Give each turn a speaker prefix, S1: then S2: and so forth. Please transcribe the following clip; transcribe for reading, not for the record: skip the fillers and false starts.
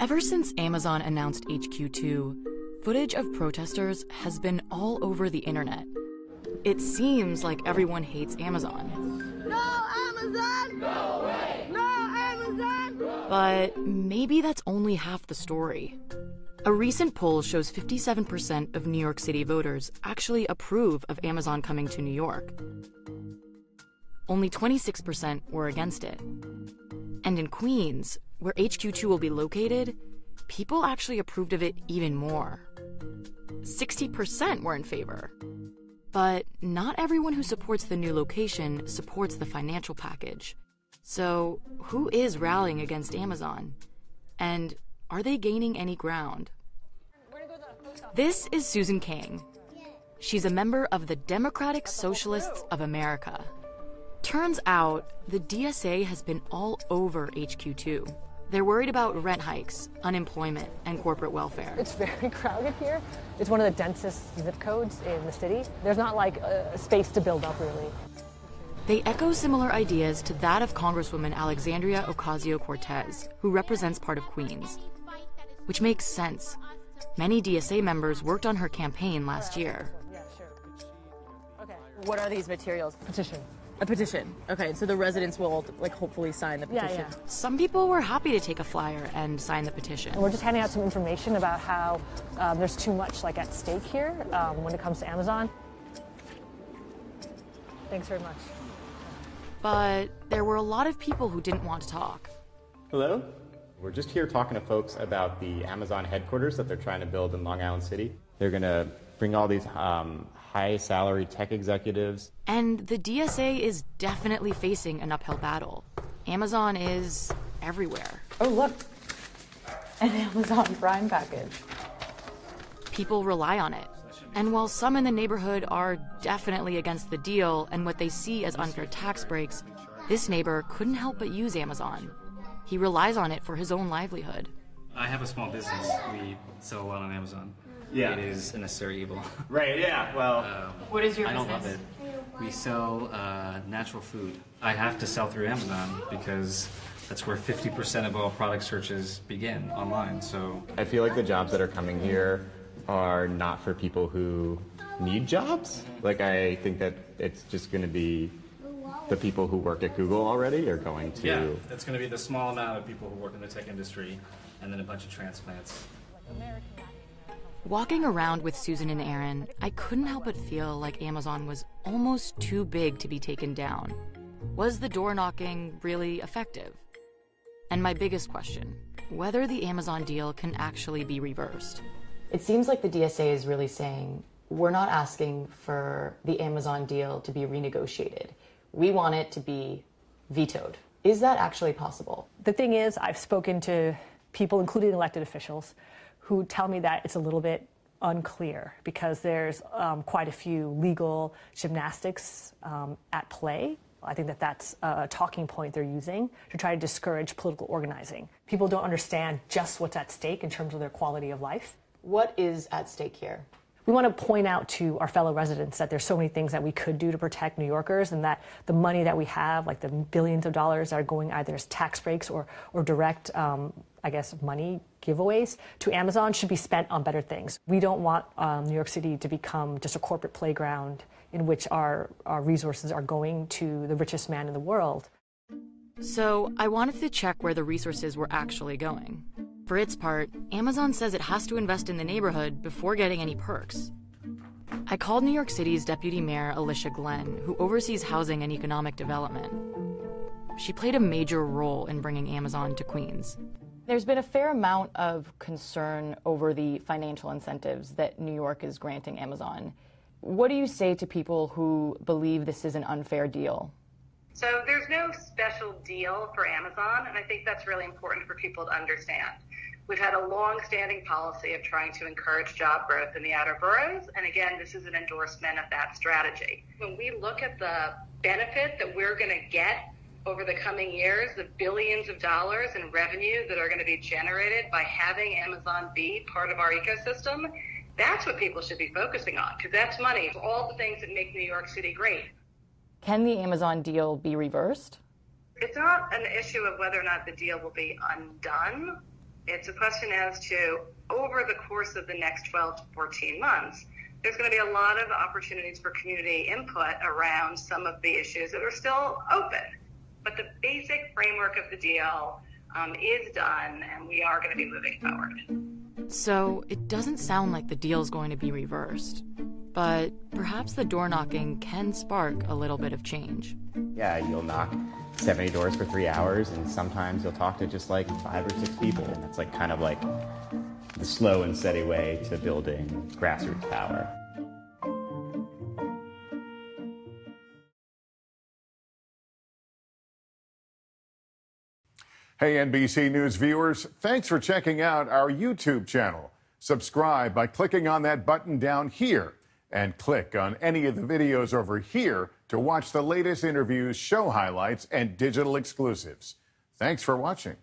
S1: Ever since Amazon announced HQ2, footage of protesters has been all over the internet. It seems like everyone hates Amazon.
S2: No Amazon! No way! No Amazon!
S1: But maybe that's only half the story. A recent poll shows 57% of New York City voters actually approve of Amazon coming to New York. Only 26% were against it. And in Queens, where HQ2 will be located, people actually approved of it even more. 60% were in favor. But not everyone who supports the new location supports the financial package. So who is rallying against Amazon? And are they gaining any ground? This is Susan KANG. She's a member of the Democratic Socialists of America. Turns out the DSA has been all over HQ2. They're worried about rent hikes, unemployment, and corporate welfare.
S3: It's very crowded here. It's one of the densest zip codes in the city. There's not like a space to build up, really.
S1: They echo similar ideas to that of Congresswoman Alexandria Ocasio-Cortez, who represents part of Queens. Which makes sense. Many DSA members worked on her campaign last year.
S3: Yeah, sure. Okay.
S4: What are these materials?
S3: Petition.
S4: A petition. Okay, so the residents will hopefully sign the petition.
S3: Yeah.
S1: Some people were happy to take a flyer and sign the petition.
S3: And we're just handing out some information about how there's too much at stake here when it comes to Amazon. Thanks very much.
S1: But there were a lot of people who didn't want to talk.
S5: Hello? We're just here talking to folks about the Amazon headquarters that they're trying to build in Long Island City. They're going to bring all these high-salary tech executives.
S1: And the DSA is definitely facing an uphill battle. Amazon is everywhere.
S4: Oh, look. An Amazon Prime package.
S1: People rely on it. And while some in the neighborhood are definitely against the deal and what they see as unfair tax breaks, this neighbor couldn't help but use Amazon. He relies on it for his own livelihood.
S6: I have a small business. We sell a lot on Amazon.
S5: Yeah.
S6: It is a necessary evil.
S5: Right, yeah, well...
S4: What is your
S6: I
S4: business?
S6: don't love it. We sell natural food. I have to sell through Amazon because that's where 50% of all product searches begin online, so...
S5: I feel like the jobs that are coming here are not for people who need jobs. I think that it's just going to be the people who work at Google already are going to...
S6: Yeah, that's going to be the small amount of people who work in the tech industry and then a bunch of transplants.
S1: Walking around with Susan and Aaron, I couldn't help but feel like Amazon was almost too big to be taken down. Was the door knocking really effective? And my biggest question, whether the Amazon deal can actually be reversed.
S4: It seems like the DSA is really saying, we're not asking for the Amazon deal to be renegotiated. We want it to be vetoed. Is that actually possible?
S3: The thing is, I've spoken to people, including elected officials, who tell me that it's a little bit unclear because there's quite a few legal gymnastics at play. I think that's a talking point they're using to try to discourage political organizing. People don't understand just what's at stake in terms of their quality of life.
S4: What is at stake here?
S3: We want to point out to our fellow residents that there's so many things that we could do to protect New Yorkers, and that the money that we have, like the billions of dollars that are going either as tax breaks or direct, money giveaways to Amazon, should be spent on better things. We don't want New York City to become just a corporate playground in which our resources are going to the richest man in the world.
S1: So I wanted to check where the resources were actually going. For its part, Amazon says it has to invest in the neighborhood before getting any perks. I called New York City's Deputy Mayor ALICIA GLEN, who oversees housing and economic development. She played a major role in bringing Amazon to Queens.
S4: There's been a fair amount of concern over the financial incentives that New York is granting Amazon. What do you say to people who believe this is an unfair deal?
S7: So there's no special deal for Amazon, and I think that's really important for people to understand. We've had a long-standing policy of trying to encourage job growth in the outer boroughs, and again, this is an endorsement of that strategy. When we look at the benefit that we're going to get over the coming years, the billions of dollars in revenue that are going to be generated by having Amazon be part of our ecosystem, that's what people should be focusing on, because that's money for all the things that make New York City great.
S4: Can the Amazon deal be reversed?
S7: It's not an issue of whether or not the deal will be undone. It's a question as to, over the course of the next 12 to 14 months, there's going to be a lot of opportunities for community input around some of the issues that are still open. But the basic framework of the deal is done, and we are going to be moving forward.
S1: So it doesn't sound like the deal's going to be reversed, but perhaps the door knocking can spark a little bit of change.
S5: Yeah, you'll knock 70 doors for 3 hours, and sometimes you'll talk to just like 5 or 6 people. And that's like kind of like the slow and steady way to building grassroots power.
S8: Hey, NBC News viewers, thanks for checking out our YouTube channel. Subscribe by clicking on that button down here and click on any of the videos over here to watch the latest interviews, show highlights, and digital exclusives. Thanks for watching.